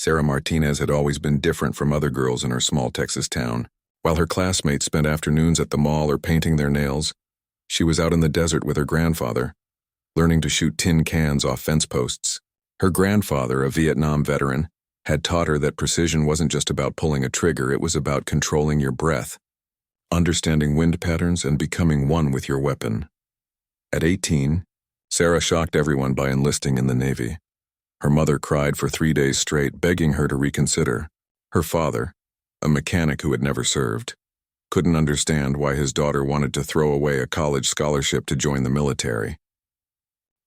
Sarah Martinez had always been different from other girls in her small Texas town. While her classmates spent afternoons at the mall or painting their nails, she was out in the desert with her grandfather, learning to shoot tin cans off fence posts. Her grandfather, a Vietnam veteran, had taught her that precision wasn't just about pulling a trigger, it was about controlling your breath, understanding wind patterns, and becoming one with your weapon. At 18, Sarah shocked everyone by enlisting in the Navy. Her mother cried for 3 days straight, begging her to reconsider. Her father, a mechanic who had never served, couldn't understand why his daughter wanted to throw away a college scholarship to join the military.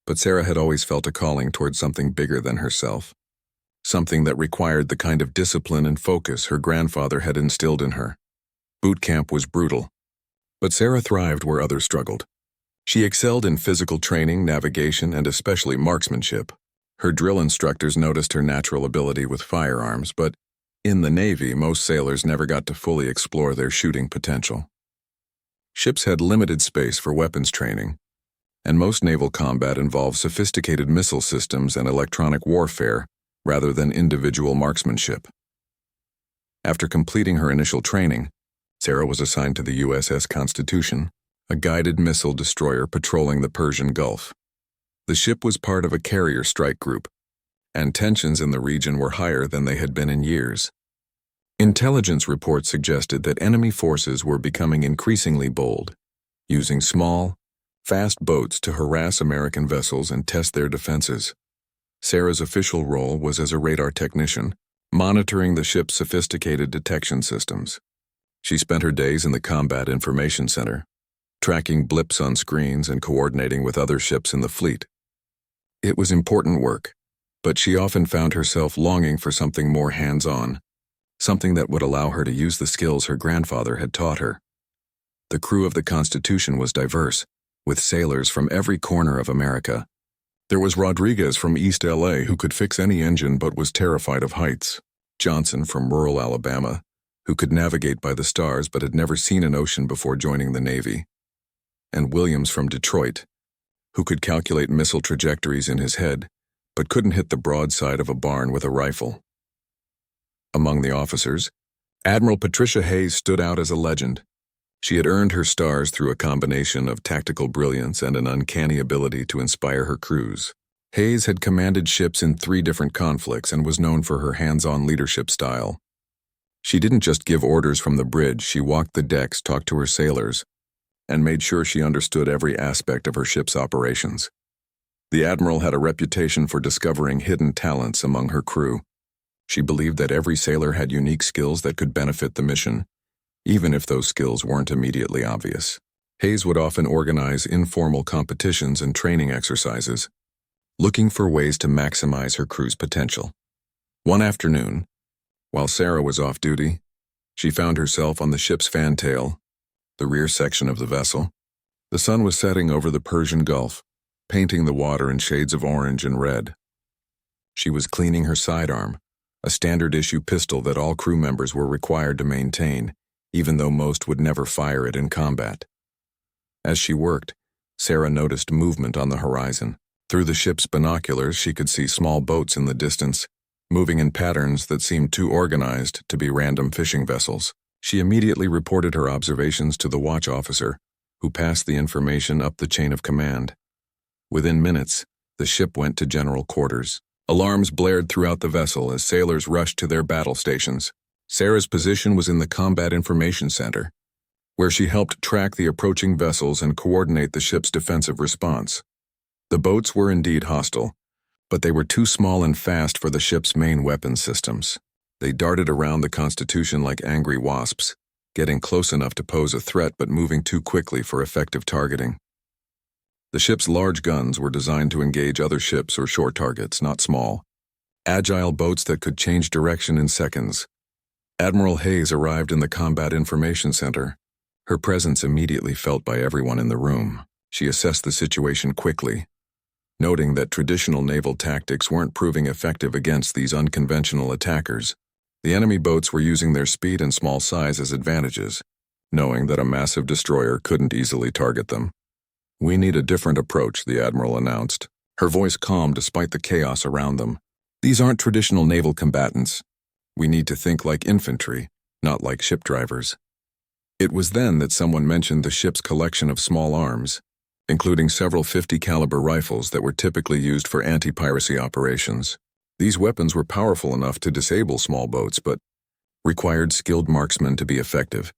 But Sarah had always felt a calling towards something bigger than herself, something that required the kind of discipline and focus her grandfather had instilled in her. Boot camp was brutal, but Sarah thrived where others struggled. She excelled in physical training, navigation, and especially marksmanship. Her drill instructors noticed her natural ability with firearms, but in the Navy, most sailors never got to fully explore their shooting potential. Ships had limited space for weapons training, and most naval combat involved sophisticated missile systems and electronic warfare rather than individual marksmanship. After completing her initial training, Sarah was assigned to the USS Constitution, a guided missile destroyer patrolling the Persian Gulf. The ship was part of a carrier strike group, and tensions in the region were higher than they had been in years. Intelligence reports suggested that enemy forces were becoming increasingly bold, using small, fast boats to harass American vessels and test their defenses. Sarah's official role was as a radar technician, monitoring the ship's sophisticated detection systems. She spent her days in the Combat Information Center, tracking blips on screens and coordinating with other ships in the fleet. It was important work, but she often found herself longing for something more hands-on, something that would allow her to use the skills her grandfather had taught her. The crew of the Constitution was diverse, with sailors from every corner of America. There was Rodriguez from East LA who could fix any engine but was terrified of heights, Johnson from rural Alabama, who could navigate by the stars but had never seen an ocean before joining the Navy, and Williams from Detroit, who could calculate missile trajectories in his head but couldn't hit the broadside of a barn with a rifle. Among the officers, Admiral Patricia Hayes stood out as a legend. She had earned her stars through a combination of tactical brilliance and an uncanny ability to inspire her crews. Hayes had commanded ships in 3 different conflicts and was known for her hands-on leadership style. She didn't just give orders from the bridge, she walked the decks, talked to her sailors, and made sure she understood every aspect of her ship's operations. The Admiral had a reputation for discovering hidden talents among her crew. She believed that every sailor had unique skills that could benefit the mission, even if those skills weren't immediately obvious. Hayes would often organize informal competitions and training exercises, looking for ways to maximize her crew's potential. One afternoon, while Sarah was off duty, she found herself on the ship's fantail, the rear section of the vessel. The sun was setting over the Persian Gulf, painting the water in shades of orange and red. She was cleaning her sidearm, a standard-issue pistol that all crew members were required to maintain, even though most would never fire it in combat. As she worked, Sarah noticed movement on the horizon. Through the ship's binoculars, she could see small boats in the distance, moving in patterns that seemed too organized to be random fishing vessels. She immediately reported her observations to the watch officer, who passed the information up the chain of command. Within minutes, the ship went to general quarters. Alarms blared throughout the vessel as sailors rushed to their battle stations. Sarah's position was in the Combat Information Center, where she helped track the approaching vessels and coordinate the ship's defensive response. The boats were indeed hostile, but they were too small and fast for the ship's main weapons systems. They darted around the Constitution like angry wasps, getting close enough to pose a threat but moving too quickly for effective targeting. The ship's large guns were designed to engage other ships or shore targets, not small, agile boats that could change direction in seconds. Admiral Hayes arrived in the Combat Information Center, her presence immediately felt by everyone in the room. She assessed the situation quickly, noting that traditional naval tactics weren't proving effective against these unconventional attackers. The enemy boats were using their speed and small size as advantages, knowing that a massive destroyer couldn't easily target them. "We need a different approach," the Admiral announced, her voice calm despite the chaos around them. These aren't traditional naval combatants. We need to think like infantry, not like ship drivers. It was then that someone mentioned the ship's collection of small arms, including several .50 caliber rifles that were typically used for anti-piracy operations. These weapons were powerful enough to disable small boats, but required skilled marksmen to be effective.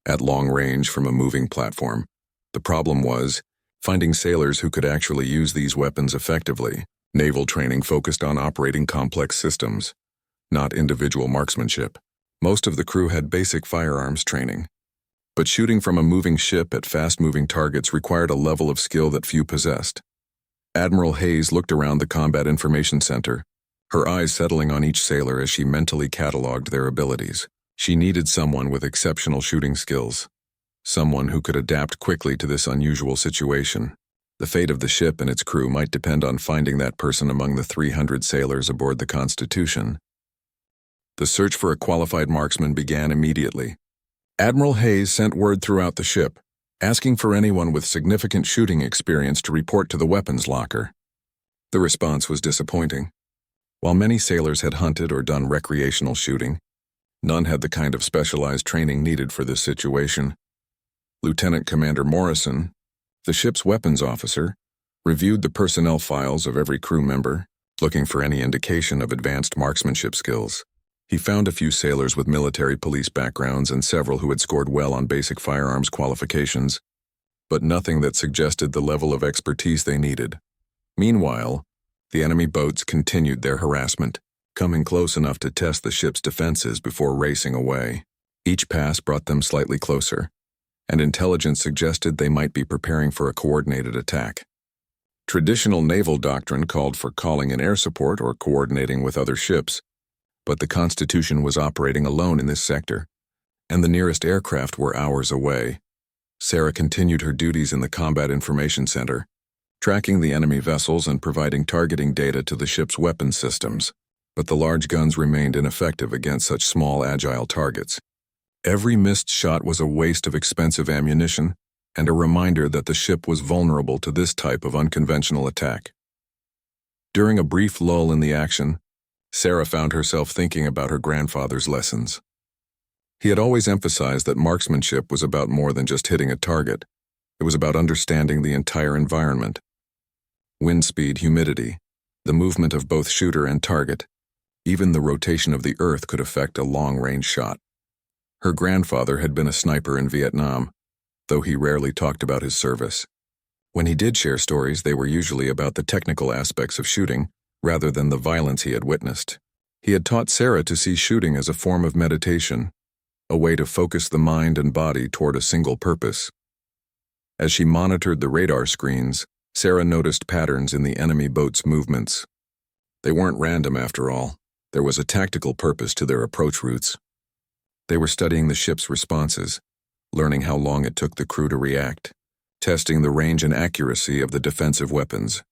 At long range from a moving platform, the problem was finding sailors who could actually use these weapons effectively. Naval training focused on operating complex systems, not individual marksmanship. Most of the crew had basic firearms training, but shooting from a moving ship at fast-moving targets required a level of skill that few possessed. Admiral Hayes looked around the Combat Information Center, her eyes settling on each sailor as she mentally cataloged their abilities. She needed someone with exceptional shooting skills, someone who could adapt quickly to this unusual situation. The fate of the ship and its crew might depend on finding that person among the 300 sailors aboard the Constitution. The search for a qualified marksman began immediately. Admiral Hayes sent word throughout the ship, asking for anyone with significant shooting experience to report to the weapons locker. The response was disappointing. While many sailors had hunted or done recreational shooting, none had the kind of specialized training needed for this situation. Lieutenant Commander Morrison, the ship's weapons officer, reviewed the personnel files of every crew member, looking for any indication of advanced marksmanship skills. He found a few sailors with military police backgrounds and several who had scored well on basic firearms qualifications, but nothing that suggested the level of expertise they needed. Meanwhile, the enemy boats continued their harassment, coming close enough to test the ship's defenses before racing away. Each pass brought them slightly closer, and intelligence suggested they might be preparing for a coordinated attack. Traditional naval doctrine called for calling in air support or coordinating with other ships, but the Constitution was operating alone in this sector, and the nearest aircraft were hours away. Sarah continued her duties in the Combat Information Center, tracking the enemy vessels and providing targeting data to the ship's weapons systems, but the large guns remained ineffective against such small, agile targets. Every missed shot was a waste of expensive ammunition and a reminder that the ship was vulnerable to this type of unconventional attack. During a brief lull in the action, Sarah found herself thinking about her grandfather's lessons. He had always emphasized that marksmanship was about more than just hitting a target. It was about understanding the entire environment. Wind speed, humidity, the movement of both shooter and target, even the rotation of the earth could affect a long-range shot. Her grandfather had been a sniper in Vietnam, though he rarely talked about his service. When he did share stories, they were usually about the technical aspects of shooting, rather than the violence he had witnessed. He had taught Sarah to see shooting as a form of meditation, a way to focus the mind and body toward a single purpose. As she monitored the radar screens, Sarah noticed patterns in the enemy boat's movements. They weren't random after all. There was a tactical purpose to their approach routes. They were studying the ship's responses, learning how long it took the crew to react, testing the range and accuracy of the defensive weapons.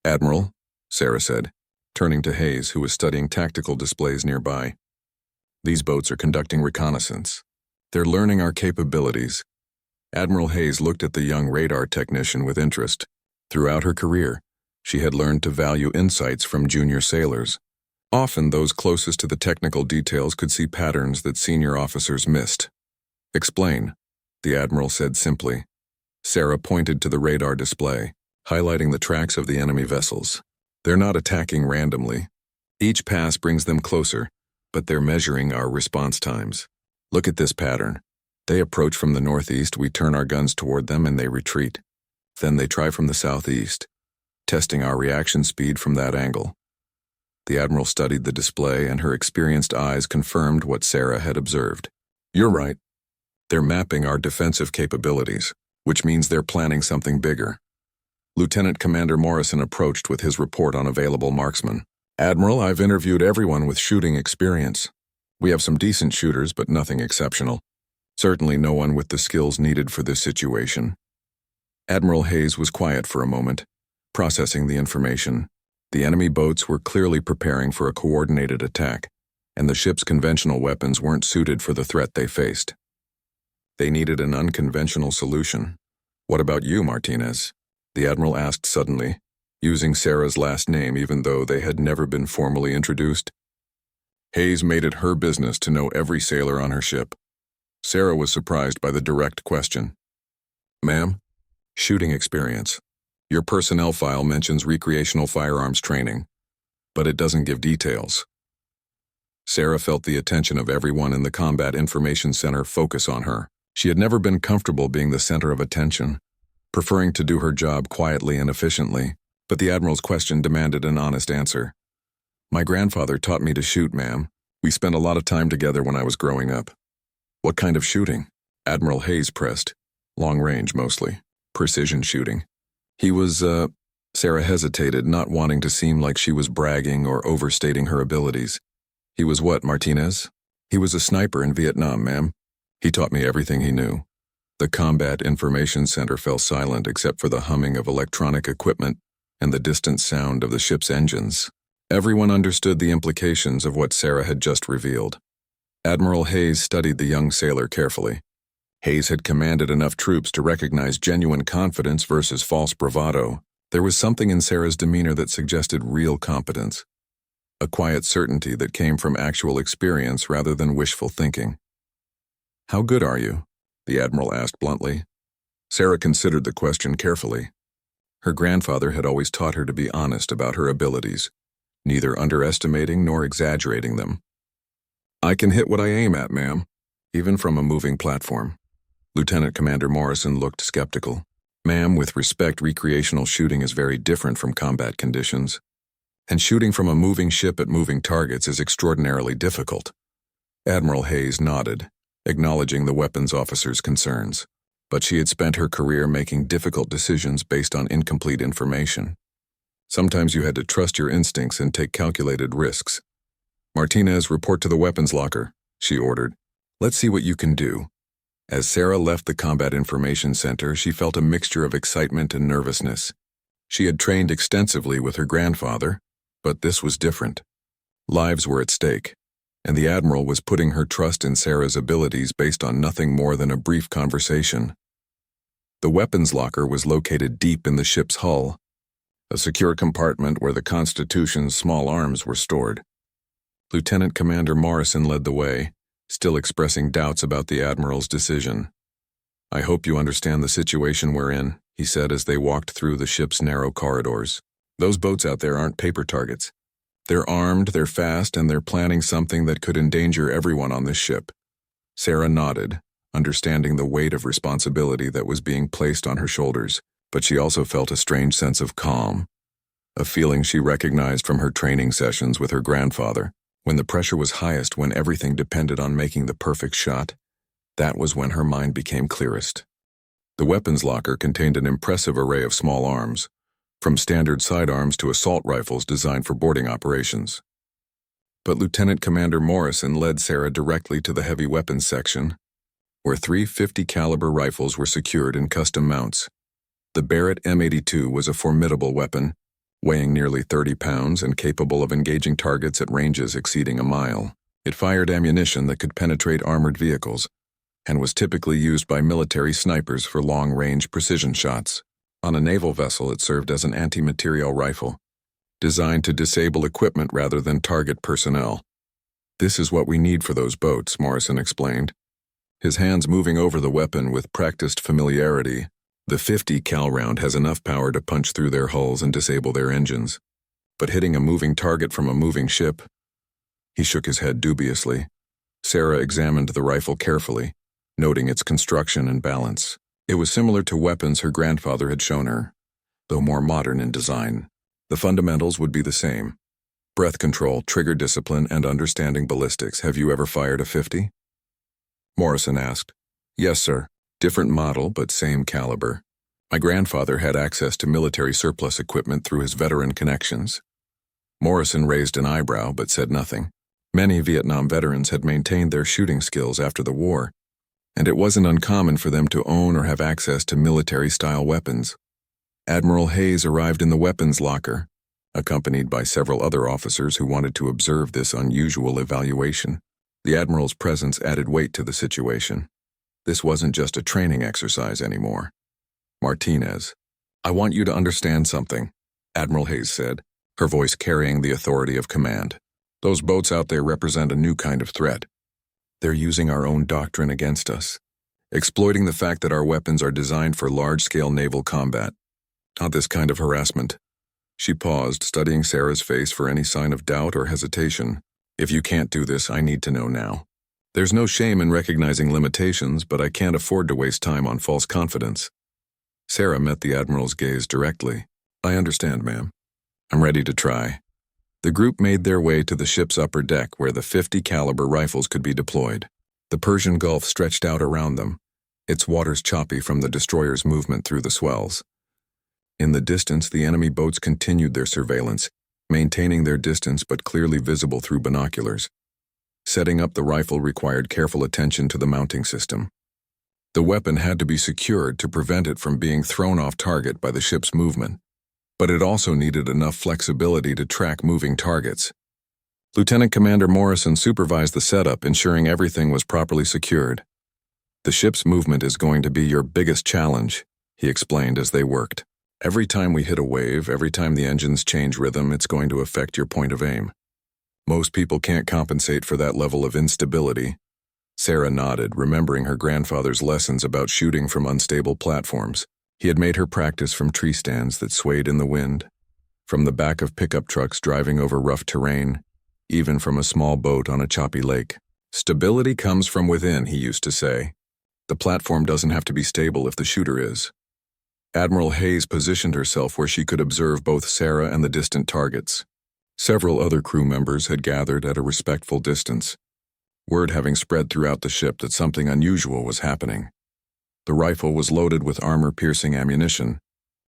"Admiral," Sarah said, turning to Hayes, who was studying tactical displays nearby. "These boats are conducting reconnaissance. They're learning our capabilities." Admiral Hayes looked at the young radar technician with interest. Throughout her career, she had learned to value insights from junior sailors. Often those closest to the technical details could see patterns that senior officers missed. "Explain," the Admiral said simply. Sarah pointed to the radar display, highlighting the tracks of the enemy vessels. "They're not attacking randomly. Each pass brings them closer, but they're measuring our response times. Look at this pattern. They approach from the northeast, we turn our guns toward them, and they retreat. Then they try from the southeast, testing our reaction speed from that angle." The Admiral studied the display, and her experienced eyes confirmed what Sarah had observed. "You're right. They're mapping our defensive capabilities, which means they're planning something bigger." Lieutenant Commander Morrison approached with his report on available marksmen. "Admiral, I've interviewed everyone with shooting experience. We have some decent shooters, but nothing exceptional. Certainly no one with the skills needed for this situation." Admiral Hayes was quiet for a moment, processing the information. The enemy boats were clearly preparing for a coordinated attack, and the ship's conventional weapons weren't suited for the threat they faced. They needed an unconventional solution. "What about you, Martinez?" the Admiral asked suddenly. using Sarah's last name even though they had never been formally introduced. Hayes made it her business to know every sailor on her ship. Sarah was surprised by the direct question. Ma'am? Shooting experience. Your personnel file mentions recreational firearms training, but it doesn't give details. Sarah felt the attention of everyone in the Combat Information Center focus on her. She had never been comfortable being the center of attention, preferring to do her job quietly and efficiently, but the Admiral's question demanded an honest answer. My grandfather taught me to shoot, ma'am. We spent a lot of time together when I was growing up. What kind of shooting? Admiral Hayes pressed. Long range, mostly. Precision shooting. He was, Sarah hesitated, not wanting to seem like she was bragging or overstating her abilities. He was what, Martinez? He was a sniper in Vietnam, ma'am. He taught me everything he knew. The Combat Information Center fell silent except for the humming of electronic equipment and the distant sound of the ship's engines. Everyone understood the implications of what Sarah had just revealed. Admiral Hayes studied the young sailor carefully. Hayes had commanded enough troops to recognize genuine confidence versus false bravado. There was something in Sarah's demeanor that suggested real competence. A quiet certainty that came from actual experience rather than wishful thinking. How good are you? The Admiral asked bluntly. Sarah considered the question carefully. Her grandfather had always taught her to be honest about her abilities, neither underestimating nor exaggerating them. I can hit what I aim at, ma'am, even from a moving platform. Lieutenant Commander Morrison looked skeptical. Ma'am, with respect, recreational shooting is very different from combat conditions. And shooting from a moving ship at moving targets is extraordinarily difficult. Admiral Hayes nodded, acknowledging the weapons officer's concerns. But she had spent her career making difficult decisions based on incomplete information. Sometimes you had to trust your instincts and take calculated risks. Martinez, report to the weapons locker, she ordered. Let's see what you can do. As Sarah left the Combat Information Center, she felt a mixture of excitement and nervousness. She had trained extensively with her grandfather, but this was different. Lives were at stake, and the Admiral was putting her trust in Sarah's abilities based on nothing more than a brief conversation. The weapons locker was located deep in the ship's hull, a secure compartment where the Constitution's small arms were stored. Lieutenant Commander Morrison led the way, still expressing doubts about the Admiral's decision. I hope you understand the situation we're in, he said as they walked through the ship's narrow corridors. Those boats out there aren't paper targets. They're armed, they're fast, and they're planning something that could endanger everyone on this ship. Sarah nodded, understanding the weight of responsibility that was being placed on her shoulders, but she also felt a strange sense of calm, a feeling she recognized from her training sessions with her grandfather. When the pressure was highest, when everything depended on making the perfect shot, that was when her mind became clearest. The weapons locker contained an impressive array of small arms, from standard sidearms to assault rifles designed for boarding operations. But Lieutenant Commander Morrison led Sarah directly to the heavy weapons section, where 350 caliber rifles were secured in custom mounts. The Barrett M82 was a formidable weapon, weighing nearly 30 pounds and capable of engaging targets at ranges exceeding a mile. It fired ammunition that could penetrate armored vehicles, and was typically used by military snipers for long-range precision shots. On a naval vessel, it served as an anti-materiel rifle, designed to disable equipment rather than target personnel. This is what we need for those boats, Morrison explained, his hands moving over the weapon with practiced familiarity. The 50 cal round has enough power to punch through their hulls and disable their engines. But hitting a moving target from a moving ship? He shook his head dubiously. Sarah examined the rifle carefully, noting its construction and balance. It was similar to weapons her grandfather had shown her, though more modern in design. The fundamentals would be the same. Breath control, trigger discipline, and understanding ballistics. Have you ever fired a 50? Morrison asked. Yes, sir. Different model, but same caliber. My grandfather had access to military surplus equipment through his veteran connections. Morrison raised an eyebrow, but said nothing. Many Vietnam veterans had maintained their shooting skills after the war, and it wasn't uncommon for them to own or have access to military-style weapons. Admiral Hayes arrived in the weapons locker, accompanied by several other officers who wanted to observe this unusual evaluation. The Admiral's presence added weight to the situation. This wasn't just a training exercise anymore. Martinez, I want you to understand something. Admiral Hayes said, her voice carrying the authority of command. "Those boats out there represent a new kind of threat. They're using our own doctrine against us, exploiting the fact that our weapons are designed for large-scale naval combat. Not this kind of harassment." She paused, studying Sarah's face for any sign of doubt or hesitation. "If you can't do this, I need to know now. There's no shame in recognizing limitations, but I can't afford to waste time on false confidence." Sarah met the Admiral's gaze directly. "I understand, ma'am. I'm ready to try." The group made their way to the ship's upper deck where the 50 caliber rifles could be deployed. The Persian Gulf stretched out around them, its waters choppy from the destroyer's movement through the swells. In the distance, the enemy boats continued their surveillance, maintaining their distance but clearly visible through binoculars. Setting up the rifle required careful attention to the mounting system. The weapon had to be secured to prevent it from being thrown off target by the ship's movement, but it also needed enough flexibility to track moving targets. Lieutenant Commander Morrison supervised the setup, ensuring everything was properly secured. "The ship's movement is going to be your biggest challenge," he explained as they worked. "Every time we hit a wave, every time the engines change rhythm, it's going to affect your point of aim. Most people can't compensate for that level of instability." Sarah nodded, remembering her grandfather's lessons about shooting from unstable platforms. He had made her practice from tree stands that swayed in the wind, from the back of pickup trucks driving over rough terrain, even from a small boat on a choppy lake. "Stability comes from within," he used to say. "The platform doesn't have to be stable if the shooter is." Admiral Hayes positioned herself where she could observe both Sarah and the distant targets. Several other crew members had gathered at a respectful distance, word having spread throughout the ship that something unusual was happening. The rifle was loaded with armor-piercing ammunition,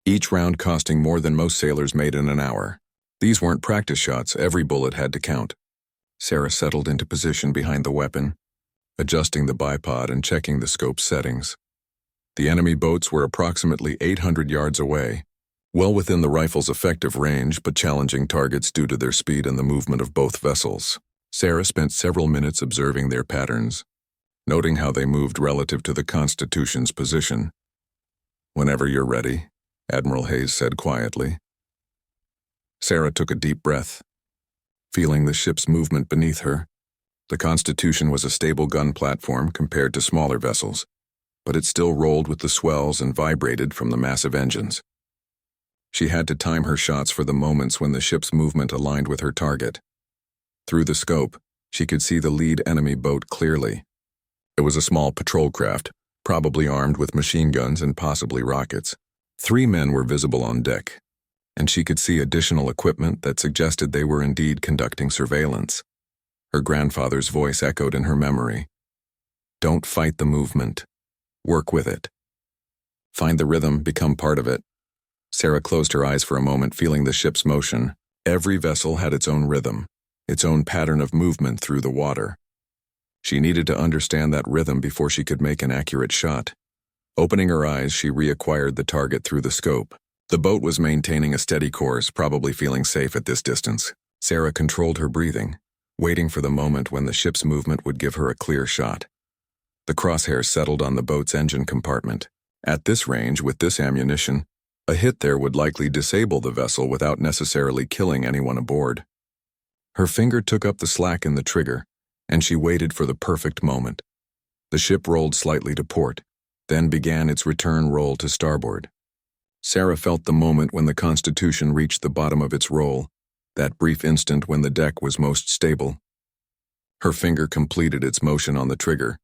each round costing more than most sailors made in an hour. These weren't practice shots, every bullet had to count. Sarah settled into position behind the weapon, adjusting the bipod and checking the scope settings. The enemy boats were approximately 800 yards away, well within the rifle's effective range but challenging targets due to their speed and the movement of both vessels. Sarah spent several minutes observing their patterns, noting how they moved relative to the Constitution's position. "Whenever you're ready," Admiral Hayes said quietly. Sarah took a deep breath, feeling the ship's movement beneath her. The Constitution was a stable gun platform compared to smaller vessels, but it still rolled with the swells and vibrated from the massive engines. She had to time her shots for the moments when the ship's movement aligned with her target. Through the scope, she could see the lead enemy boat clearly. It was a small patrol craft, probably armed with machine guns and possibly rockets. 3 men were visible on deck, and she could see additional equipment that suggested they were indeed conducting surveillance. Her grandfather's voice echoed in her memory. "Don't fight the movement. Work with it. Find the rhythm, become part of it." Sarah closed her eyes for a moment, feeling the ship's motion. Every vessel had its own rhythm, its own pattern of movement through the water. She needed to understand that rhythm before she could make an accurate shot. Opening her eyes, she reacquired the target through the scope. The boat was maintaining a steady course, probably feeling safe at this distance. Sarah controlled her breathing, waiting for the moment when the ship's movement would give her a clear shot. The crosshairs settled on the boat's engine compartment. At this range, with this ammunition, a hit there would likely disable the vessel without necessarily killing anyone aboard. Her finger took up the slack in the trigger, and she waited for the perfect moment. The ship rolled slightly to port, then began its return roll to starboard. Sarah felt the moment when the Constitution reached the bottom of its roll, that brief instant when the deck was most stable. Her finger completed its motion on the trigger.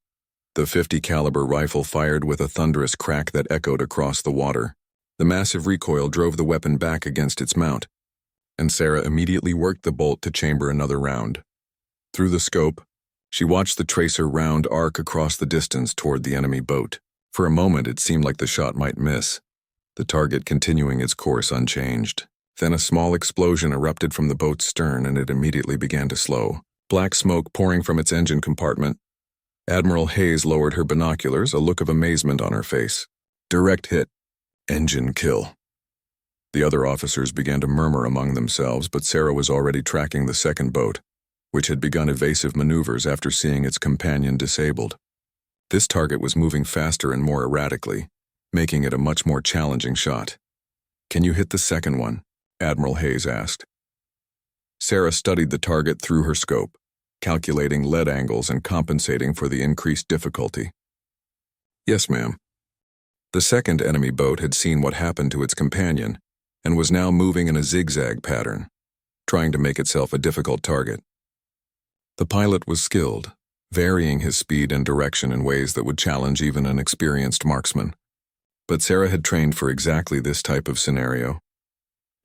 The 50 caliber rifle fired with a thunderous crack that echoed across the water. The massive recoil drove the weapon back against its mount, and Sarah immediately worked the bolt to chamber another round. Through the scope, she watched the tracer round arc across the distance toward the enemy boat. For a moment, it seemed like the shot might miss, the target continuing its course unchanged. Then a small explosion erupted from the boat's stern, and it immediately began to slow. Black smoke pouring from its engine compartment. Admiral Hayes lowered her binoculars, a look of amazement on her face. "Direct hit. Engine kill." The other officers began to murmur among themselves, but Sarah was already tracking the second boat, which had begun evasive maneuvers after seeing its companion disabled. This target was moving faster and more erratically, making it a much more challenging shot. "Can you hit the second one?" Admiral Hayes asked. Sarah studied the target through her scope, calculating lead angles and compensating for the increased difficulty. Yes, ma'am. The second enemy boat had seen what happened to its companion and was now moving in a zigzag pattern, trying to make itself a difficult target. The pilot was skilled, varying his speed and direction in ways that would challenge even an experienced marksman. But Sarah had trained for exactly this type of scenario.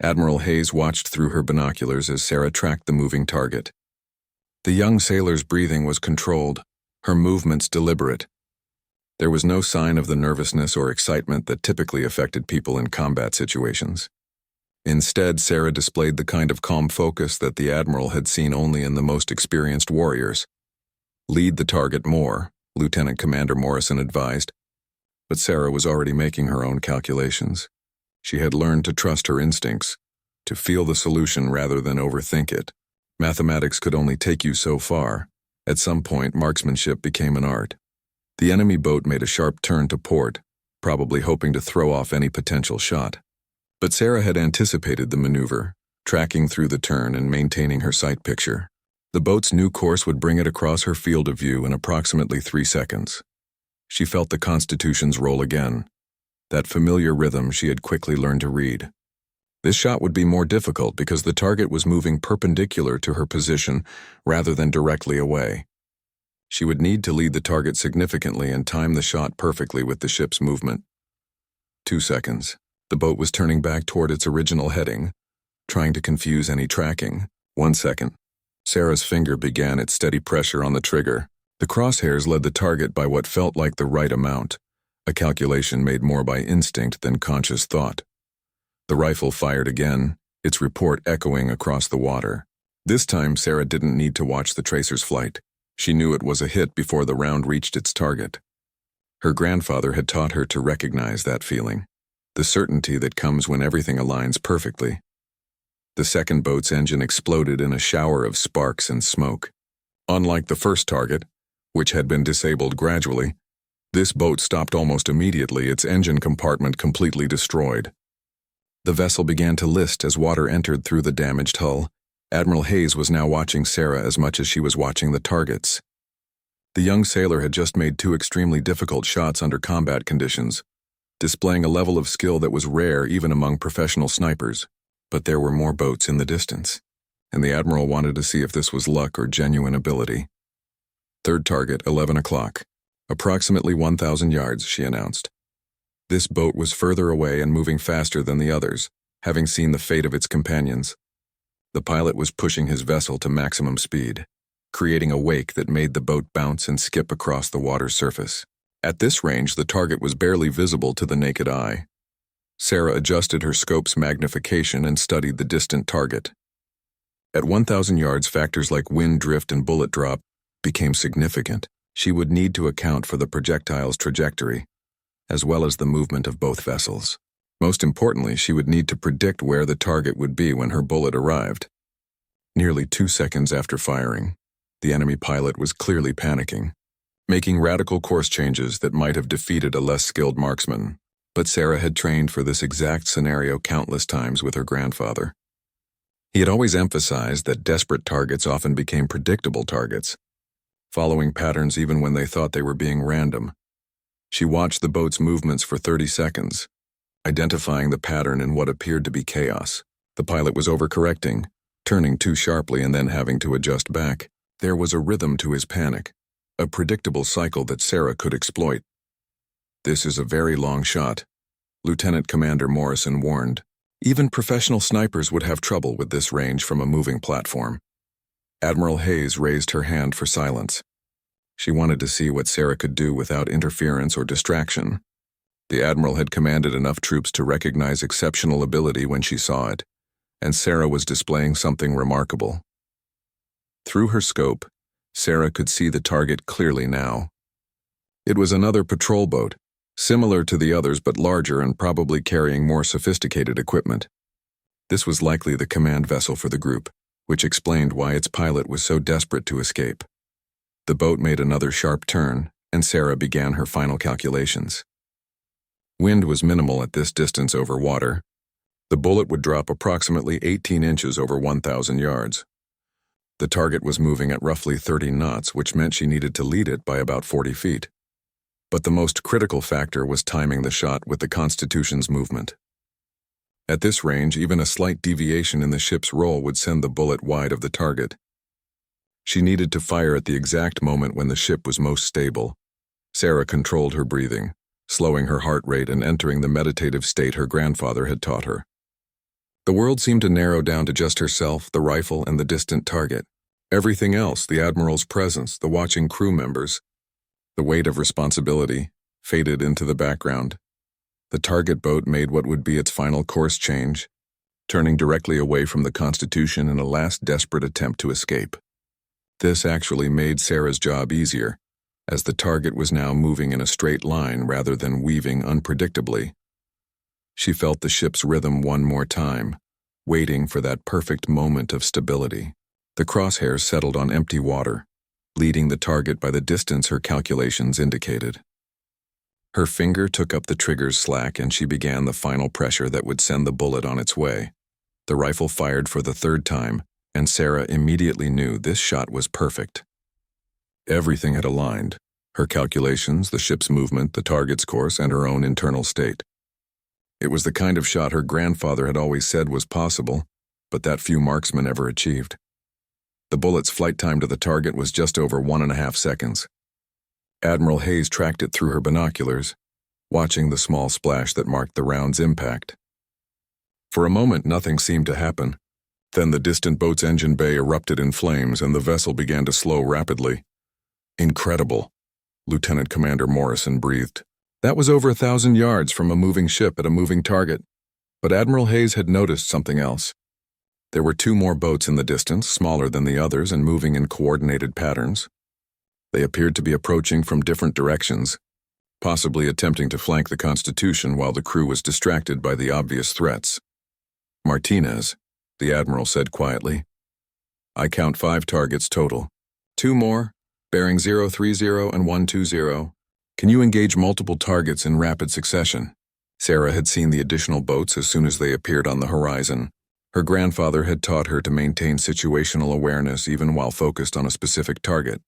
Admiral Hayes watched through her binoculars as Sarah tracked the moving target. The young sailor's breathing was controlled, her movements deliberate. There was no sign of the nervousness or excitement that typically affected people in combat situations. Instead, Sarah displayed the kind of calm focus that the Admiral had seen only in the most experienced warriors. Lead the target more, Lieutenant Commander Morrison advised. But Sarah was already making her own calculations. She had learned to trust her instincts, to feel the solution rather than overthink it. Mathematics could only take you so far. At some point, marksmanship became an art. The enemy boat made a sharp turn to port, probably hoping to throw off any potential shot. But Sarah had anticipated the maneuver, tracking through the turn and maintaining her sight picture. The boat's new course would bring it across her field of view in approximately 3 seconds. She felt the Constitution's roll again, that familiar rhythm she had quickly learned to read. This shot would be more difficult because the target was moving perpendicular to her position rather than directly away. She would need to lead the target significantly and time the shot perfectly with the ship's movement. 2 seconds. The boat was turning back toward its original heading, trying to confuse any tracking. 1 second. Sarah's finger began its steady pressure on the trigger. The crosshairs led the target by what felt like the right amount, a calculation made more by instinct than conscious thought. The rifle fired again, its report echoing across the water. This time, Sarah didn't need to watch the tracer's flight. She knew it was a hit before the round reached its target. Her grandfather had taught her to recognize that feeling, the certainty that comes when everything aligns perfectly. The second boat's engine exploded in a shower of sparks and smoke. Unlike the first target, which had been disabled gradually, this boat stopped almost immediately, its engine compartment completely destroyed. The vessel began to list as water entered through the damaged hull. Admiral Hayes was now watching Sarah as much as she was watching the targets. The young sailor had just made 2 extremely difficult shots under combat conditions, displaying a level of skill that was rare even among professional snipers. But there were more boats in the distance, and the Admiral wanted to see if this was luck or genuine ability. Third target, 11 o'clock. Approximately 1,000 yards, she announced. This boat was further away and moving faster than the others, having seen the fate of its companions. The pilot was pushing his vessel to maximum speed, creating a wake that made the boat bounce and skip across the water's surface. At this range, the target was barely visible to the naked eye. Sarah adjusted her scope's magnification and studied the distant target. At 1,000 yards, factors like wind drift and bullet drop became significant. She would need to account for the projectile's trajectory, as well as the movement of both vessels. Most importantly, she would need to predict where the target would be when her bullet arrived. Nearly 2 seconds after firing, the enemy pilot was clearly panicking, making radical course changes that might have defeated a less skilled marksman. But Sarah had trained for this exact scenario countless times with her grandfather. He had always emphasized that desperate targets often became predictable targets, following patterns even when they thought they were being random. She watched the boat's movements for 30 seconds, identifying the pattern in what appeared to be chaos. The pilot was overcorrecting, turning too sharply and then having to adjust back. There was a rhythm to his panic, a predictable cycle that Sarah could exploit. "This is a very long shot," Lieutenant Commander Morrison warned. Even professional snipers would have trouble with this range from a moving platform. Admiral Hayes raised her hand for silence. She wanted to see what Sarah could do without interference or distraction. The Admiral had commanded enough troops to recognize exceptional ability when she saw it, and Sarah was displaying something remarkable. Through her scope, Sarah could see the target clearly now. It was another patrol boat, similar to the others but larger and probably carrying more sophisticated equipment. This was likely the command vessel for the group, which explained why its pilot was so desperate to escape. The boat made another sharp turn, and Sarah began her final calculations. Wind was minimal at this distance over water. The bullet would drop approximately 18 inches over 1,000 yards. The target was moving at roughly 30 knots, which meant she needed to lead it by about 40 feet. But the most critical factor was timing the shot with the Constitution's movement. At this range, even a slight deviation in the ship's roll would send the bullet wide of the target. She needed to fire at the exact moment when the ship was most stable. Sarah controlled her breathing, slowing her heart rate and entering the meditative state her grandfather had taught her. The world seemed to narrow down to just herself, the rifle, and the distant target. Everything else, the Admiral's presence, the watching crew members, the weight of responsibility, faded into the background. The target boat made what would be its final course change, turning directly away from the Constitution in a last desperate attempt to escape. This actually made Sarah's job easier, as the target was now moving in a straight line rather than weaving unpredictably. She felt the ship's rhythm one more time, waiting for that perfect moment of stability. The crosshairs settled on empty water, leading the target by the distance her calculations indicated. Her finger took up the trigger's slack and she began the final pressure that would send the bullet on its way. The rifle fired for the third time, and Sarah immediately knew this shot was perfect. Everything had aligned: her calculations, the ship's movement, the target's course, and her own internal state. It was the kind of shot her grandfather had always said was possible, but that few marksmen ever achieved. The bullet's flight time to the target was just over 1.5 seconds. Admiral Hayes tracked it through her binoculars, watching the small splash that marked the round's impact. For a moment, nothing seemed to happen. Then the distant boat's engine bay erupted in flames and the vessel began to slow rapidly. "Incredible," Lieutenant Commander Morrison breathed. That was over 1,000 yards from a moving ship at a moving target. But Admiral Hayes had noticed something else. There were 2 more boats in the distance, smaller than the others and moving in coordinated patterns. They appeared to be approaching from different directions, possibly attempting to flank the Constitution while the crew was distracted by the obvious threats. "Martinez," the Admiral said quietly. "I count 5 targets total. 2 more, bearing 030 and 120. Can you engage multiple targets in rapid succession?" Sarah had seen the additional boats as soon as they appeared on the horizon. Her grandfather had taught her to maintain situational awareness even while focused on a specific target.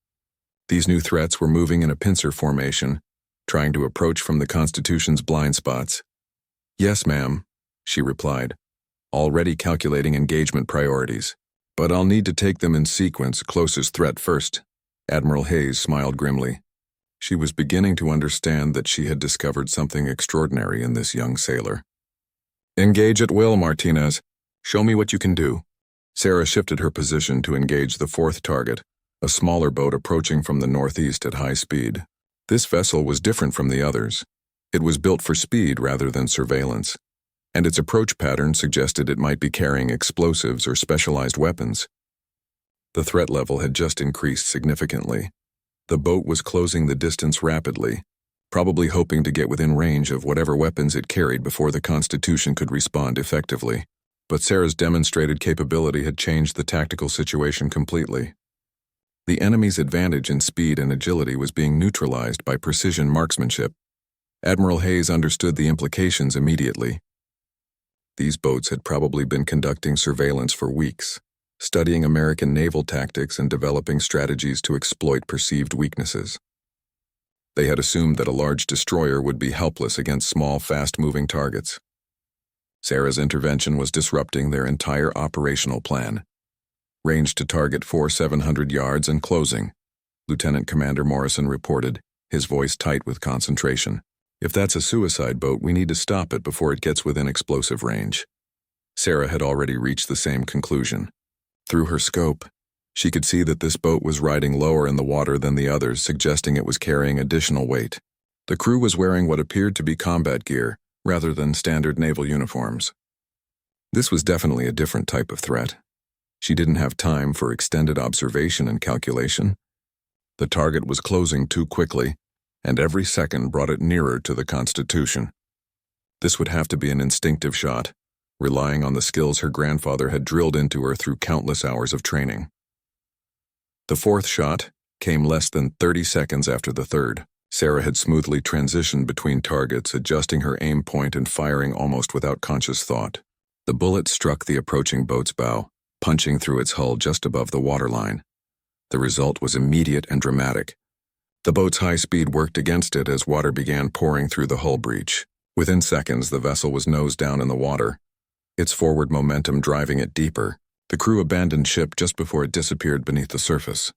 These new threats were moving in a pincer formation, trying to approach from the Constitution's blind spots. "Yes, ma'am," she replied, already calculating engagement priorities. "But I'll need to take them in sequence, closest threat first." Admiral Hayes smiled grimly. She was beginning to understand that she had discovered something extraordinary in this young sailor. "Engage at will, Martinez. Show me what you can do." Sarah shifted her position to engage the 4th target, a smaller boat approaching from the northeast at high speed. This vessel was different from the others. It was built for speed rather than surveillance, and its approach pattern suggested it might be carrying explosives or specialized weapons. The threat level had just increased significantly. The boat was closing the distance rapidly, probably hoping to get within range of whatever weapons it carried before the Constitution could respond effectively. But Sarah's demonstrated capability had changed the tactical situation completely. The enemy's advantage in speed and agility was being neutralized by precision marksmanship. Admiral Hayes understood the implications immediately. These boats had probably been conducting surveillance for weeks, studying American naval tactics and developing strategies to exploit perceived weaknesses. They had assumed that a large destroyer would be helpless against small, fast-moving targets. Sarah's intervention was disrupting their entire operational plan. "Range to target 700 yards and closing," Lieutenant Commander Morrison reported, his voice tight with concentration. "If that's a suicide boat, we need to stop it before it gets within explosive range." Sarah had already reached the same conclusion. Through her scope, she could see that this boat was riding lower in the water than the others, suggesting it was carrying additional weight. The crew was wearing what appeared to be combat gear, rather than standard naval uniforms. This was definitely a different type of threat. She didn't have time for extended observation and calculation. The target was closing too quickly, and every second brought it nearer to the Constitution. This would have to be an instinctive shot, relying on the skills her grandfather had drilled into her through countless hours of training. The 4th shot came less than 30 seconds after the 3rd. Sarah had smoothly transitioned between targets, adjusting her aim point and firing almost without conscious thought. The bullet struck the approaching boat's bow, punching through its hull just above the waterline. The result was immediate and dramatic. The boat's high speed worked against it as water began pouring through the hull breach. Within seconds, the vessel was nose down in the water, its forward momentum driving it deeper. The crew abandoned ship just before it disappeared beneath the surface.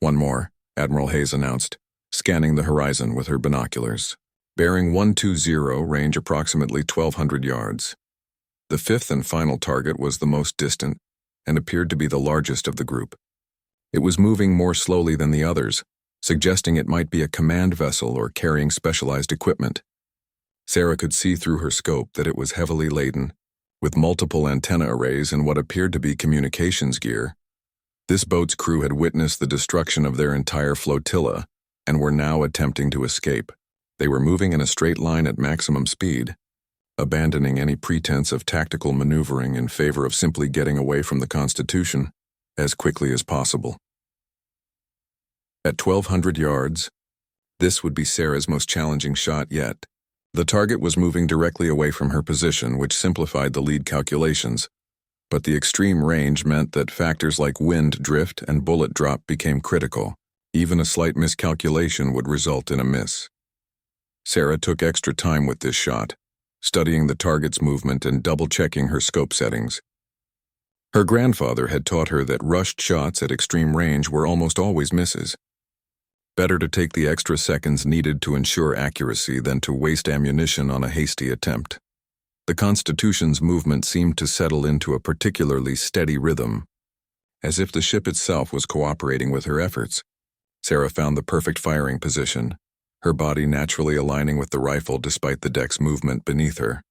"One more," Admiral Hayes announced, scanning the horizon with her binoculars. "Bearing 120, range approximately 1,200 yards. The fifth and final target was the most distant and appeared to be the largest of the group. It was moving more slowly than the others, suggesting it might be a command vessel or carrying specialized equipment. Sarah could see through her scope that it was heavily laden, with multiple antenna arrays and what appeared to be communications gear. This boat's crew had witnessed the destruction of their entire flotilla and were now attempting to escape. They were moving in a straight line at maximum speed, abandoning any pretense of tactical maneuvering in favor of simply getting away from the Constitution as quickly as possible. At 1,200 yards, this would be Sarah's most challenging shot yet. The target was moving directly away from her position, which simplified the lead calculations, but the extreme range meant that factors like wind drift and bullet drop became critical. Even a slight miscalculation would result in a miss. Sarah took extra time with this shot, studying the target's movement and double-checking her scope settings. Her grandfather had taught her that rushed shots at extreme range were almost always misses. Better to take the extra seconds needed to ensure accuracy than to waste ammunition on a hasty attempt. The Constitution's movement seemed to settle into a particularly steady rhythm, as if the ship itself was cooperating with her efforts. Sarah found the perfect firing position, her body naturally aligning with the rifle despite the deck's movement beneath her.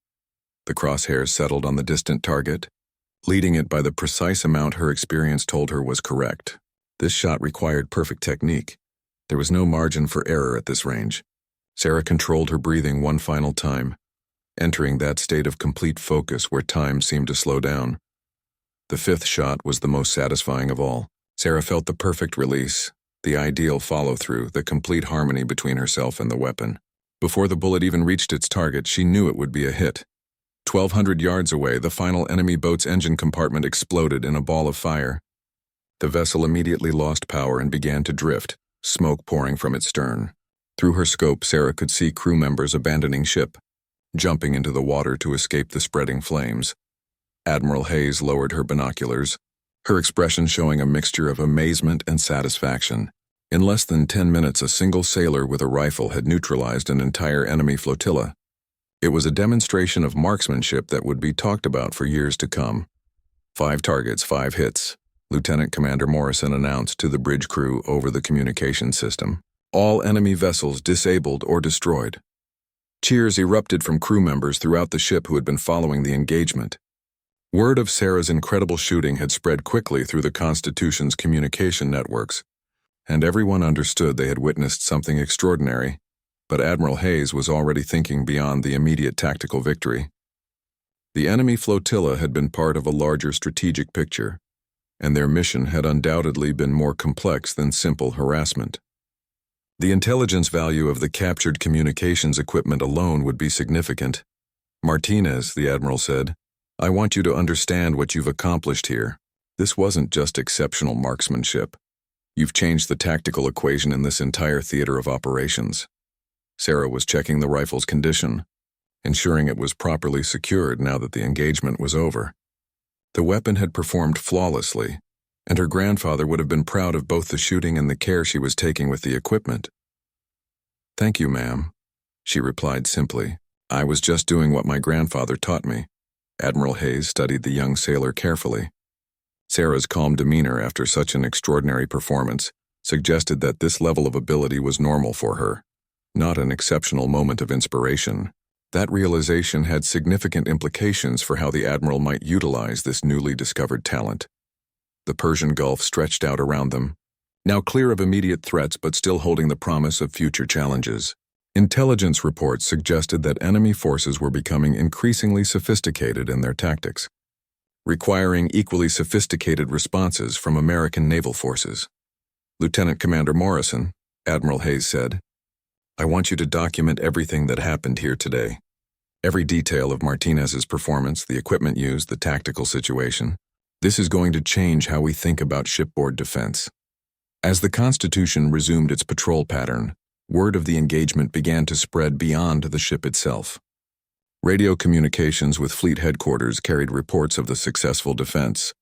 The crosshairs settled on the distant target, leading it by the precise amount her experience told her was correct. This shot required perfect technique. There was no margin for error at this range. Sarah controlled her breathing one final time, entering that state of complete focus where time seemed to slow down. The fifth shot was the most satisfying of all. Sarah felt the perfect release, the ideal follow-through, the complete harmony between herself and the weapon. Before the bullet even reached its target, she knew it would be a hit. 1,200 yards away, the final enemy boat's engine compartment exploded in a ball of fire. The vessel immediately lost power and began to drift, smoke pouring from its stern. Through her scope, Sarah could see crew members abandoning ship, jumping into the water to escape the spreading flames. Admiral Hayes lowered her binoculars, her expression showing a mixture of amazement and satisfaction. In less than 10 minutes, a single sailor with a rifle had neutralized an entire enemy flotilla. It was a demonstration of marksmanship that would be talked about for years to come. 5 targets, 5 hits, Lieutenant Commander Morrison announced to the bridge crew over the communication system. All enemy vessels disabled or destroyed. Cheers erupted from crew members throughout the ship who had been following the engagement. Word of Sarah's incredible shooting had spread quickly through the Constitution's communication networks, and everyone understood they had witnessed something extraordinary, but Admiral Hayes was already thinking beyond the immediate tactical victory. The enemy flotilla had been part of a larger strategic picture, and their mission had undoubtedly been more complex than simple harassment. The intelligence value of the captured communications equipment alone would be significant. "Martinez," the Admiral said, "I want you to understand what you've accomplished here. This wasn't just exceptional marksmanship. You've changed the tactical equation in this entire theater of operations." Sarah was checking the rifle's condition, ensuring it was properly secured now that the engagement was over. The weapon had performed flawlessly, and her grandfather would have been proud of both the shooting and the care she was taking with the equipment. "Thank you, ma'am," she replied simply. "I was just doing what my grandfather taught me." Admiral Hayes studied the young sailor carefully. Sarah's calm demeanor after such an extraordinary performance suggested that this level of ability was normal for her, not an exceptional moment of inspiration. That realization had significant implications for how the Admiral might utilize this newly discovered talent. The Persian Gulf stretched out around them, now clear of immediate threats but still holding the promise of future challenges. Intelligence reports suggested that enemy forces were becoming increasingly sophisticated in their tactics, requiring equally sophisticated responses from American naval forces. "Lieutenant Commander Morrison," Admiral Hayes said, "I want you to document everything that happened here today. Every detail of Martinez's performance, the equipment used, the tactical situation. This is going to change how we think about shipboard defense. As the Constitution resumed its patrol pattern, word of the engagement began to spread beyond the ship itself. Radio communications with fleet headquarters carried reports of the successful defense,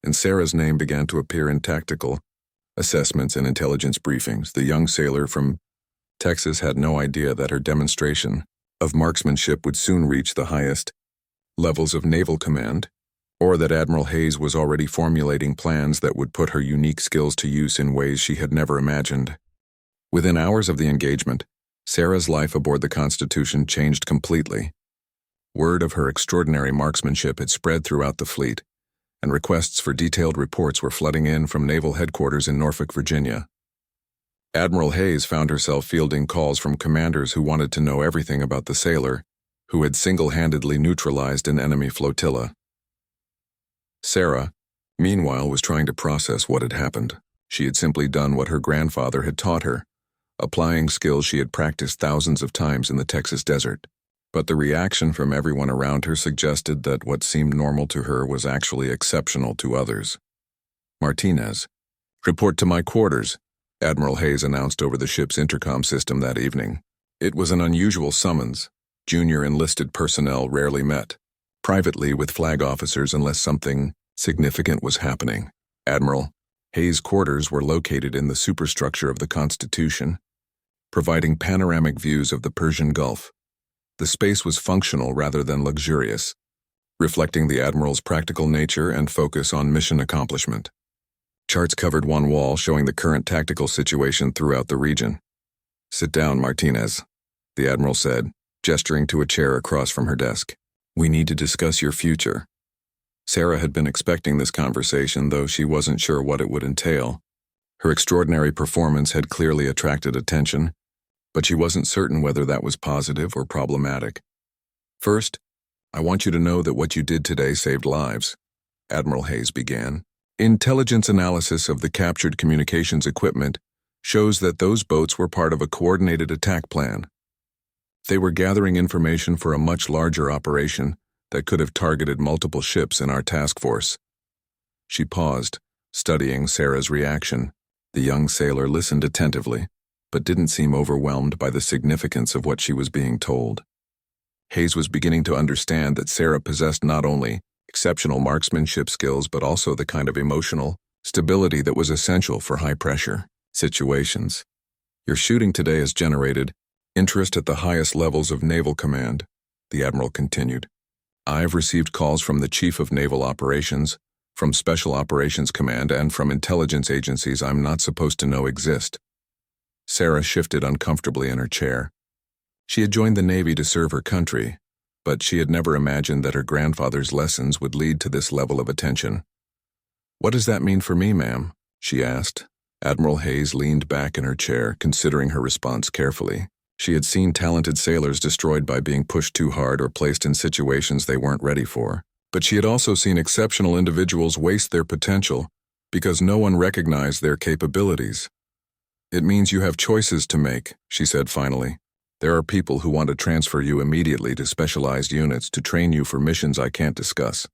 and Sarah's name began to appear in tactical assessments and intelligence briefings. The young sailor from Texas had no idea that her demonstration of marksmanship would soon reach the highest levels of naval command, or that Admiral Hayes was already formulating plans that would put her unique skills to use in ways she had never imagined. Within hours of the engagement, Sarah's life aboard the Constitution changed completely. Word of her extraordinary marksmanship had spread throughout the fleet, and requests for detailed reports were flooding in from naval headquarters in Norfolk, Virginia. Admiral Hayes found herself fielding calls from commanders who wanted to know everything about the sailor who had single-handedly neutralized an enemy flotilla. Sarah, meanwhile, was trying to process what had happened. She had simply done what her grandfather had taught her, applying skills she had practiced thousands of times in the Texas desert. But the reaction from everyone around her suggested that what seemed normal to her was actually exceptional to others. Martinez, report to my quarters, Admiral Hayes announced over the ship's intercom system that evening. It was an unusual summons. Junior enlisted personnel rarely met privately with flag officers unless something significant was happening. Admiral Hayes' quarters were located in the superstructure of the Constitution, providing panoramic views of the Persian Gulf. The space was functional rather than luxurious, reflecting the Admiral's practical nature and focus on mission accomplishment. Charts covered one wall showing the current tactical situation throughout the region. "Sit down, Martinez," the Admiral said, gesturing to a chair across from her desk. "We need to discuss your future." Sarah had been expecting this conversation, though she wasn't sure what it would entail. Her extraordinary performance had clearly attracted attention, but she wasn't certain whether that was positive or problematic. "First, I want you to know that what you did today saved lives," Admiral Hayes began. "Intelligence analysis of the captured communications equipment shows that those boats were part of a coordinated attack plan. They were gathering information for a much larger operation that could have targeted multiple ships in our task force." She paused, studying Sarah's reaction. The young sailor listened attentively, but didn't seem overwhelmed by the significance of what she was being told. Hayes was beginning to understand that Sarah possessed not only exceptional marksmanship skills but also the kind of emotional stability that was essential for high-pressure situations. "Your shooting today has generated interest at the highest levels of Naval Command," the Admiral continued. "I've received calls from the Chief of Naval Operations, from Special Operations Command, and from intelligence agencies I'm not supposed to know exist." Sarah shifted uncomfortably in her chair. She had joined the Navy to serve her country, but she had never imagined that her grandfather's lessons would lead to this level of attention. "What does that mean for me, ma'am?" she asked. Admiral Hayes leaned back in her chair, considering her response carefully. She had seen talented sailors destroyed by being pushed too hard or placed in situations they weren't ready for. But she had also seen exceptional individuals waste their potential because no one recognized their capabilities. "It means you have choices to make," she said finally. "There are people who want to transfer you immediately to specialized units to train you for missions I can't discuss.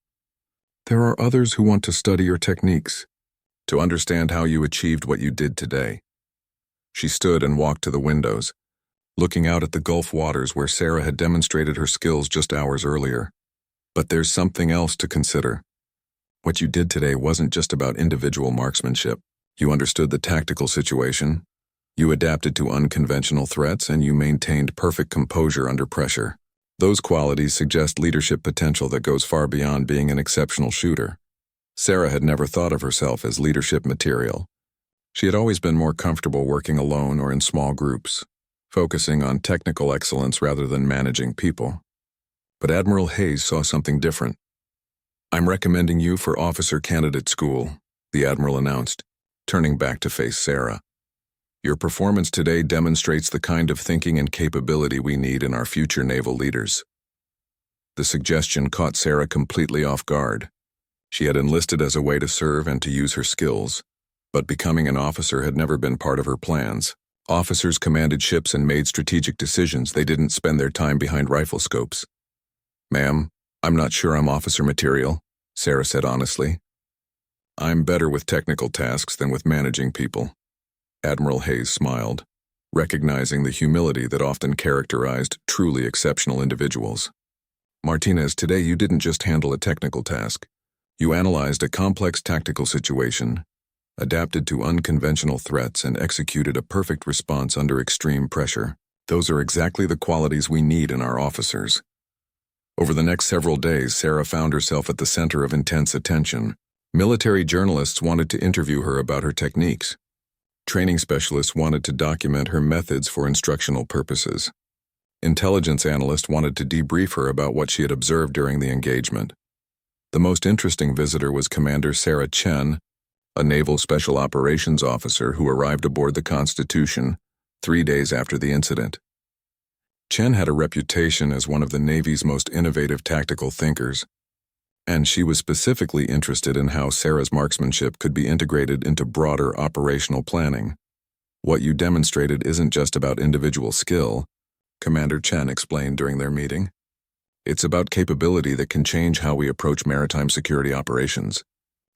There are others who want to study your techniques, to understand how you achieved what you did today." She stood and walked to the windows, looking out at the Gulf waters where Sarah had demonstrated her skills just hours earlier. "But there's something else to consider. What you did today wasn't just about individual marksmanship. You understood the tactical situation, you adapted to unconventional threats, and you maintained perfect composure under pressure. Those qualities suggest leadership potential that goes far beyond being an exceptional shooter." Sarah had never thought of herself as leadership material. She had always been more comfortable working alone or in small groups, focusing on technical excellence rather than managing people. But Admiral Hayes saw something different. "I'm recommending you for officer candidate school," the Admiral announced, turning back to face Sarah. "Your performance today demonstrates the kind of thinking and capability we need in our future naval leaders." The suggestion caught Sarah completely off guard. She had enlisted as a way to serve and to use her skills, but becoming an officer had never been part of her plans. Officers commanded ships and made strategic decisions. They didn't spend their time behind rifle scopes. Ma'am, I'm not sure I'm officer material, Sarah said honestly. I'm better with technical tasks than with managing people. Admiral Hayes smiled, recognizing the humility that often characterized truly exceptional individuals. Martinez, today you didn't just handle a technical task. You analyzed a complex tactical situation, adapted to unconventional threats, and executed a perfect response under extreme pressure. Those are exactly the qualities we need in our officers. Over the next several days, Sarah found herself at the center of intense attention. Military journalists wanted to interview her about her techniques. Training specialists wanted to document her methods for instructional purposes. Intelligence analysts wanted to debrief her about what she had observed during the engagement. The most interesting visitor was Commander Sarah Chen, a Naval Special Operations officer who arrived aboard the Constitution 3 days after the incident. Chen had a reputation as one of the Navy's most innovative tactical thinkers, and she was specifically interested in how Sarah's marksmanship could be integrated into broader operational planning. What you demonstrated isn't just about individual skill, Commander Chen explained during their meeting. It's about capability that can change how we approach maritime security operations.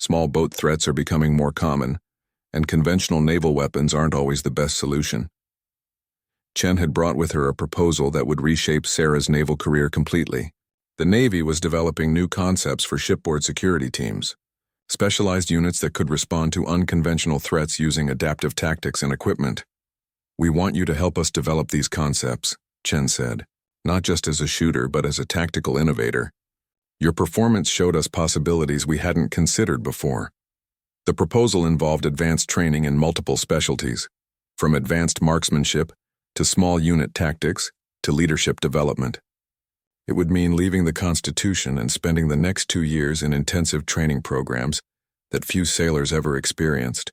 Small boat threats are becoming more common, and conventional naval weapons aren't always the best solution. Chen had brought with her a proposal that would reshape Sarah's naval career completely. The Navy was developing new concepts for shipboard security teams, specialized units that could respond to unconventional threats using adaptive tactics and equipment. We want you to help us develop these concepts, Chen said, not just as a shooter but as a tactical innovator. Your performance showed us possibilities we hadn't considered before. The proposal involved advanced training in multiple specialties, from advanced marksmanship to small unit tactics to leadership development. It would mean leaving the Constitution and spending the next 2 years in intensive training programs that few sailors ever experienced.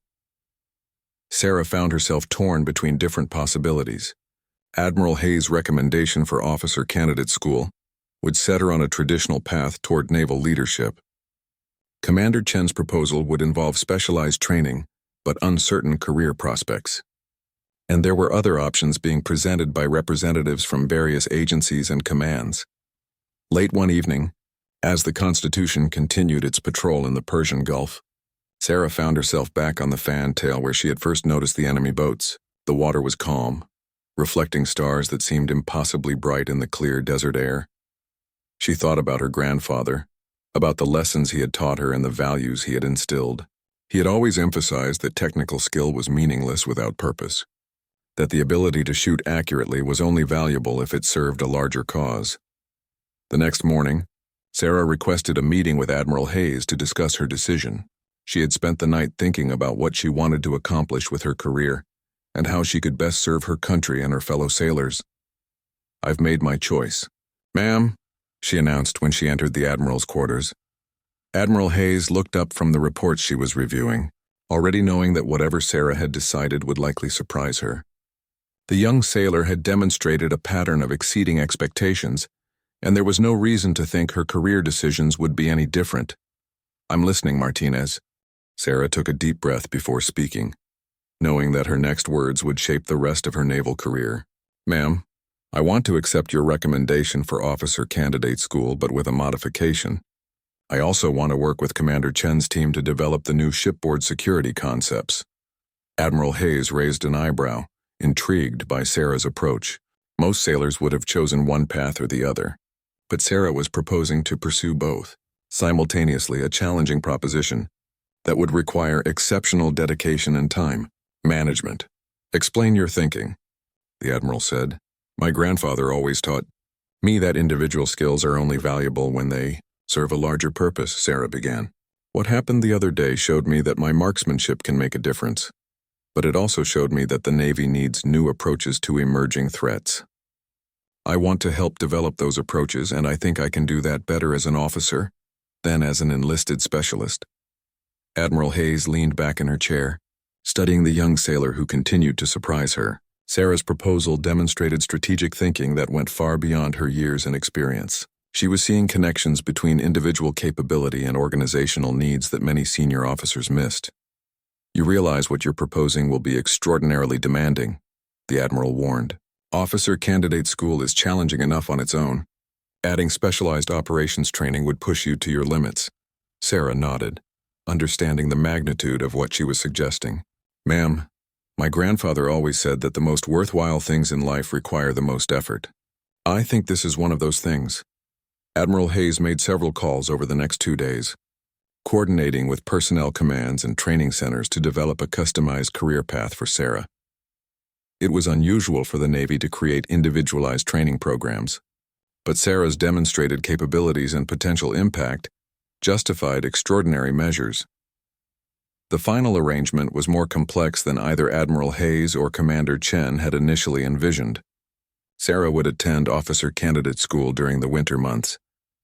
Sarah found herself torn between different possibilities. Admiral Hayes' recommendation for officer candidate school would set her on a traditional path toward naval leadership. Commander Chen's proposal would involve specialized training, but uncertain career prospects. And there were other options being presented by representatives from various agencies and commands. Late one evening, as the Constitution continued its patrol in the Persian Gulf, Sarah found herself back on the fantail where she had first noticed the enemy boats. The water was calm, reflecting stars that seemed impossibly bright in the clear desert air. She thought about her grandfather, about the lessons he had taught her and the values he had instilled. He had always emphasized that technical skill was meaningless without purpose, that the ability to shoot accurately was only valuable if it served a larger cause. The next morning, Sarah requested a meeting with Admiral Hayes to discuss her decision. She had spent the night thinking about what she wanted to accomplish with her career and how she could best serve her country and her fellow sailors. "I've made my choice, ma'am," she announced when she entered the Admiral's quarters. Admiral Hayes looked up from the reports she was reviewing, already knowing that whatever Sarah had decided would likely surprise her. The young sailor had demonstrated a pattern of exceeding expectations, and there was no reason to think her career decisions would be any different. "I'm listening, Martinez." Sarah took a deep breath before speaking, knowing that her next words would shape the rest of her naval career. "Ma'am, I want to accept your recommendation for officer candidate school, but with a modification. I also want to work with Commander Chen's team to develop the new shipboard security concepts." Admiral Hayes raised an eyebrow, intrigued by Sarah's approach. Most sailors would have chosen one path or the other, but Sarah was proposing to pursue both, simultaneously, a challenging proposition that would require exceptional dedication and time. "Management. Explain your thinking," the Admiral said. "My grandfather always taught me that individual skills are only valuable when they serve a larger purpose," Sarah began. "What happened the other day showed me that my marksmanship can make a difference, but it also showed me that the Navy needs new approaches to emerging threats. I want to help develop those approaches, and I think I can do that better as an officer than as an enlisted specialist." Admiral Hayes leaned back in her chair, studying the young sailor who continued to surprise her. Sarah's proposal demonstrated strategic thinking that went far beyond her years and experience. She was seeing connections between individual capability and organizational needs that many senior officers missed. "You realize what you're proposing will be extraordinarily demanding," the Admiral warned. "Officer candidate school is challenging enough on its own. Adding specialized operations training would push you to your limits. Sarah nodded, understanding the magnitude of what she was suggesting. Ma'am, my grandfather always said that the most worthwhile things in life require the most effort. I think this is one of those things. Admiral Hayes made several calls over the next 2 days, coordinating with personnel commands and training centers to develop a customized career path for Sarah. It was unusual for the Navy to create individualized training programs, but Sarah's demonstrated capabilities and potential impact justified extraordinary measures. The final arrangement was more complex than either Admiral Hayes or Commander Chen had initially envisioned. Sarah would attend officer candidate school during the winter months,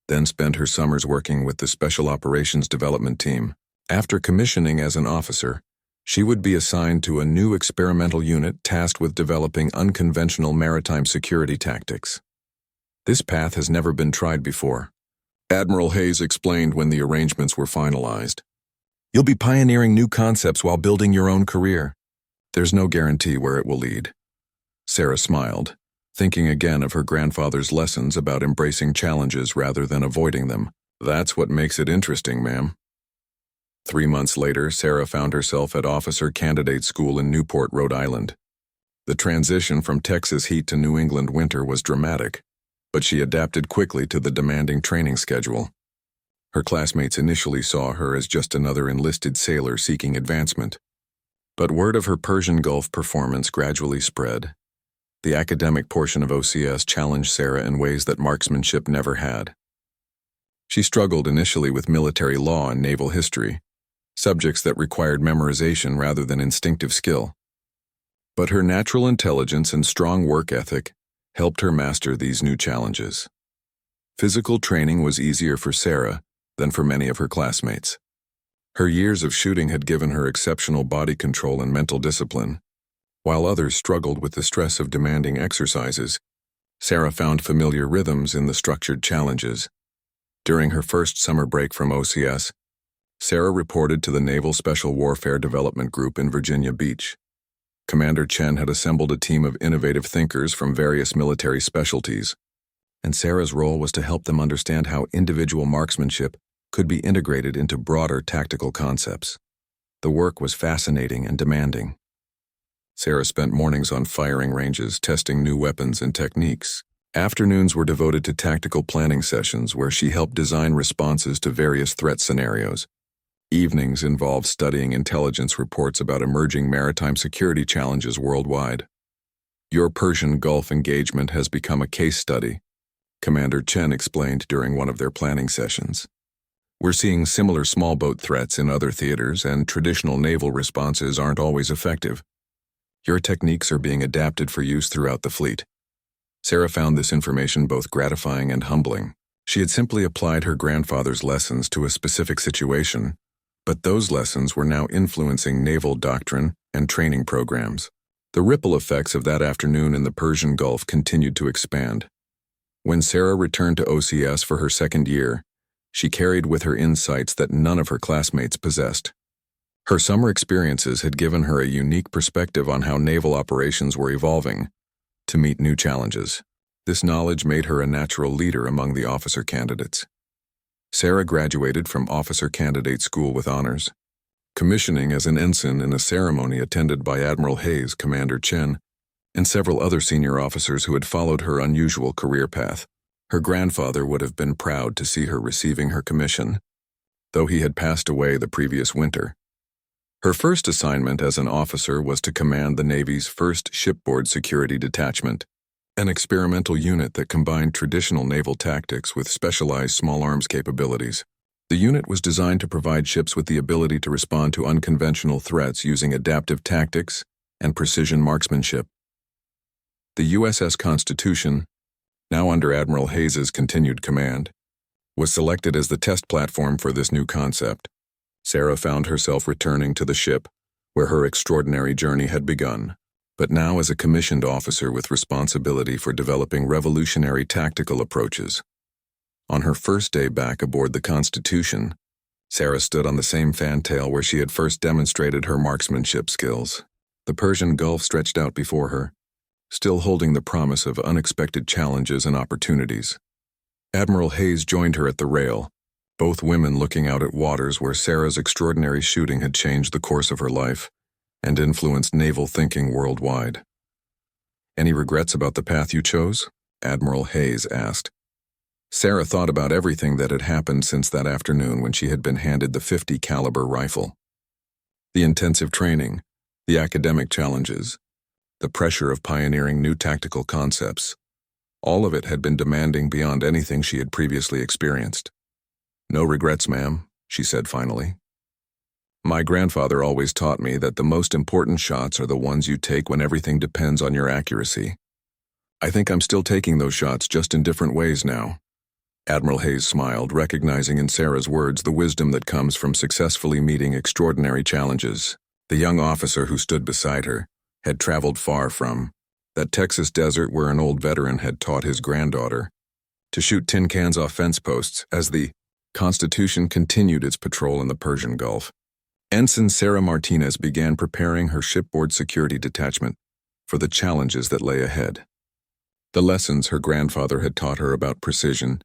then spend her summers working with the Special Operations Development Team. After commissioning as an officer, she would be assigned to a new experimental unit tasked with developing unconventional maritime security tactics. This path has never been tried before, Admiral Hayes explained when the arrangements were finalized. You'll be pioneering new concepts while building your own career. There's no guarantee where it will lead. Sarah smiled, thinking again of her grandfather's lessons about embracing challenges rather than avoiding them. That's what makes it interesting, ma'am. 3 months later, Sarah found herself at Officer Candidate School in Newport, Rhode Island. The transition from Texas heat to New England winter was dramatic, but she adapted quickly to the demanding training schedule. Her classmates initially saw her as just another enlisted sailor seeking advancement. But word of her Persian Gulf performance gradually spread. The academic portion of OCS challenged Sarah in ways that marksmanship never had. She struggled initially with military law and naval history, subjects that required memorization rather than instinctive skill. But her natural intelligence and strong work ethic helped her master these new challenges. Physical training was easier for Sarah than for many of her classmates. Her years of shooting had given her exceptional body control and mental discipline. While others struggled with the stress of demanding exercises, Sarah found familiar rhythms in the structured challenges. During her first summer break from OCS, Sarah reported to the Naval Special Warfare Development Group in Virginia Beach. Commander Chen had assembled a team of innovative thinkers from various military specialties, and Sarah's role was to help them understand how individual marksmanship could be integrated into broader tactical concepts. The work was fascinating and demanding. Sarah spent mornings on firing ranges, testing new weapons and techniques. Afternoons were devoted to tactical planning sessions where she helped design responses to various threat scenarios. Evenings involved studying intelligence reports about emerging maritime security challenges worldwide. Your Persian Gulf engagement has become a case study, Commander Chen explained during one of their planning sessions. We're seeing similar small boat threats in other theaters, and traditional naval responses aren't always effective. Your techniques are being adapted for use throughout the fleet. Sarah found this information both gratifying and humbling. She had simply applied her grandfather's lessons to a specific situation, but those lessons were now influencing naval doctrine and training programs. The ripple effects of that afternoon in the Persian Gulf continued to expand. When Sarah returned to OCS for her second year, she carried with her insights that none of her classmates possessed. Her summer experiences had given her a unique perspective on how naval operations were evolving to meet new challenges. This knowledge made her a natural leader among the officer candidates. Sarah graduated from Officer Candidate School with honors, commissioning as an ensign in a ceremony attended by Admiral Hayes, Commander Chen, and several other senior officers who had followed her unusual career path. Her grandfather would have been proud to see her receiving her commission, though he had passed away the previous winter. Her first assignment as an officer was to command the Navy's first shipboard security detachment, an experimental unit that combined traditional naval tactics with specialized small arms capabilities. The unit was designed to provide ships with the ability to respond to unconventional threats using adaptive tactics and precision marksmanship. The USS Constitution, now under Admiral Hayes's continued command, was selected as the test platform for this new concept. Sarah found herself returning to the ship, where her extraordinary journey had begun, but now as a commissioned officer with responsibility for developing revolutionary tactical approaches. On her first day back aboard the Constitution, Sarah stood on the same fantail where she had first demonstrated her marksmanship skills. The Persian Gulf stretched out before her, still holding the promise of unexpected challenges and opportunities. Admiral Hayes joined her at the rail, both women looking out at waters where Sarah's extraordinary shooting had changed the course of her life and influenced naval thinking worldwide. "Any regrets about the path you chose?" Admiral Hayes asked. Sarah thought about everything that had happened since that afternoon when she had been handed the .50 caliber rifle. The intensive training, the academic challenges, the pressure of pioneering new tactical concepts. All of it had been demanding beyond anything she had previously experienced. "No regrets, ma'am," she said finally. "My grandfather always taught me that the most important shots are the ones you take when everything depends on your accuracy. I think I'm still taking those shots, just in different ways now." Admiral Hayes smiled, recognizing in Sarah's words the wisdom that comes from successfully meeting extraordinary challenges. The young officer who stood beside her had traveled far from that Texas desert where an old veteran had taught his granddaughter to shoot tin cans off fence posts as the Constitution continued its patrol in the Persian Gulf. Ensign Sarah Martinez began preparing her shipboard security detachment for the challenges that lay ahead. The lessons her grandfather had taught her about precision,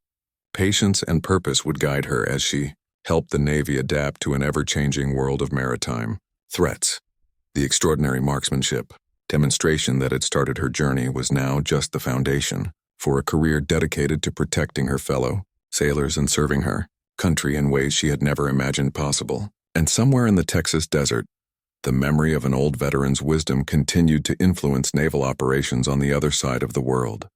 patience, and purpose would guide her as she helped the Navy adapt to an ever-changing world of maritime threats. The extraordinary marksmanship demonstration that had started her journey was now just the foundation for a career dedicated to protecting her fellow sailors and serving her country in ways she had never imagined possible. And somewhere in the Texas desert, the memory of an old veteran's wisdom continued to influence naval operations on the other side of the world.